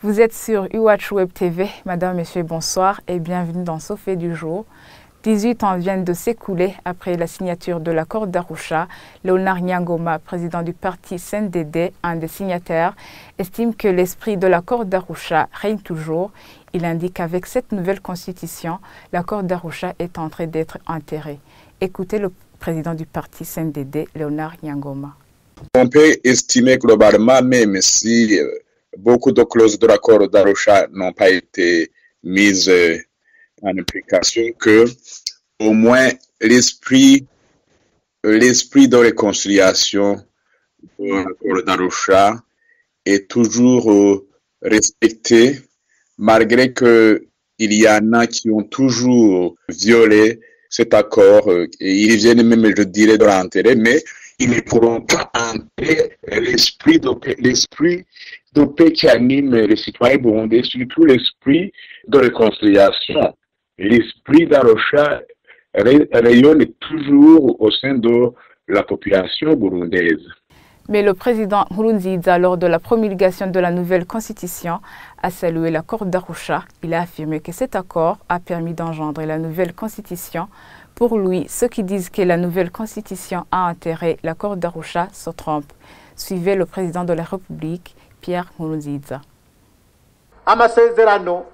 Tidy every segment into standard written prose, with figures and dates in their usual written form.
Vous êtes sur UWatch Web TV. Madame, Messieurs, bonsoir et bienvenue dans Sofé du jour. 18 ans viennent de s'écouler après la signature de l'accord d'Arusha. Léonard Nyangoma, président du parti CNDD, un des signataires, estime que l'esprit de l'accord d'Arusha règne toujours. Il indique qu'avec cette nouvelle constitution, l'accord d'Arusha est en train d'être enterré. Écoutez le président du parti CNDD, Léonard Nyangoma. On peut estimer globalement, même si beaucoup de clauses de l'accord d'Arusha n'ont pas été mises en application, que au moins l'esprit de réconciliation de l'accord d'Arusha est toujours respecté, malgré qu'il y en a qui ont toujours violé cet accord, et ils viennent même, je dirais, de l'enterrer, mais ils ne pourront pas entrer l'esprit de paix qui anime les citoyens burundais, surtout l'esprit de réconciliation. L'esprit d'Arusha rayonne toujours au sein de la population burundaise. Mais le président Nkurunziza, lors de la promulgation de la nouvelle constitution, a salué l'accord d'Arusha. Il a affirmé que cet accord a permis d'engendrer la nouvelle constitution. Pour lui, ceux qui disent que la nouvelle constitution a enterré l'accord d'Arusha se trompent. Suivez le président de la République, Pierre Nkurunziza. Amasezerano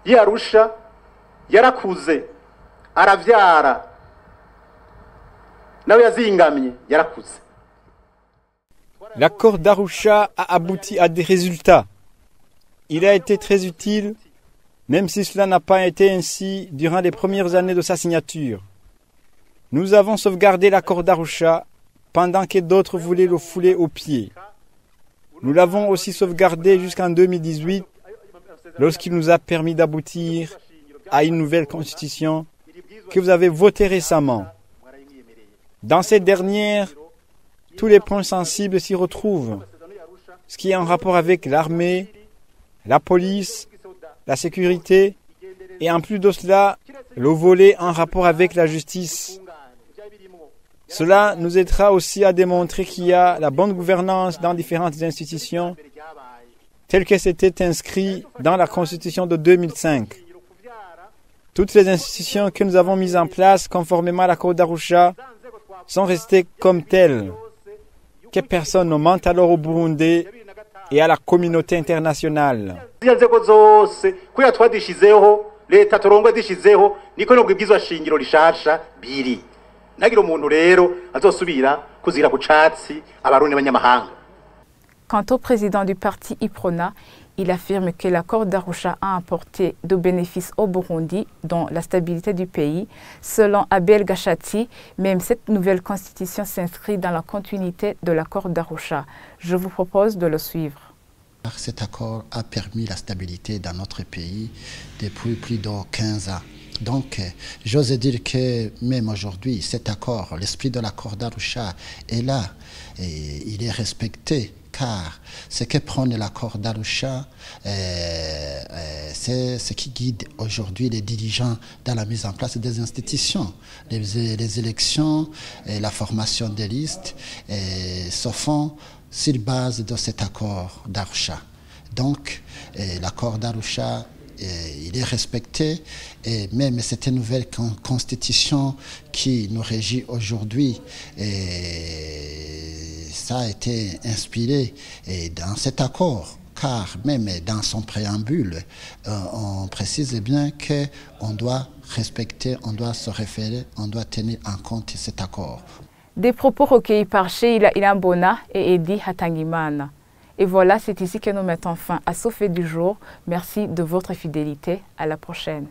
y'Arusha yarakuze aravyara nawe yazingamye yarakuze. L'accord d'Arusha a abouti à des résultats. Il a été très utile, même si cela n'a pas été ainsi durant les premières années de sa signature. Nous avons sauvegardé l'accord d'Arusha pendant que d'autres voulaient le fouler aux pieds. Nous l'avons aussi sauvegardé jusqu'en 2018, lorsqu'il nous a permis d'aboutir à une nouvelle constitution que vous avez votée récemment. Dans cette dernière, tous les points sensibles s'y retrouvent, ce qui est en rapport avec l'armée, la police, la sécurité, et en plus de cela, le volet en rapport avec la justice. Cela nous aidera aussi à démontrer qu'il y a la bonne gouvernance dans différentes institutions, telles que c'était inscrit dans la Constitution de 2005. Toutes les institutions que nous avons mises en place conformément à l'accord d'Arusha sont restées comme telles. Que personne ne mente alors au Burundi et à la communauté internationale. Quant au président du parti Iprona, il affirme que l'accord d'Arusha a apporté de bénéfices au Burundi, dont la stabilité du pays. Selon Abel Gachati, même cette nouvelle constitution s'inscrit dans la continuité de l'accord d'Arusha. Je vous propose de le suivre. Cet accord a permis la stabilité dans notre pays depuis plus de 15 ans. Donc, j'ose dire que même aujourd'hui, cet accord, l'esprit de l'accord d'Arusha est là et il est respecté. Car ce que prône l'accord d'Arusha, c'est ce qui guide aujourd'hui les dirigeants dans la mise en place des institutions. Les élections et la formation des listes se font sur base de cet accord d'Arusha. Donc, l'accord d'Arusha, il est respecté, et même cette nouvelle constitution qui nous régit aujourd'hui, ça a été inspiré dans cet accord, car même dans son préambule, on précise bien qu'on doit respecter, on doit se référer, on doit tenir en compte cet accord. Des propos recueillis par Sheila Ilambona et Eddie Hatangimana. Et voilà, c'est ici que nous mettons fin à Sofé du jour. Merci de votre fidélité. À la prochaine.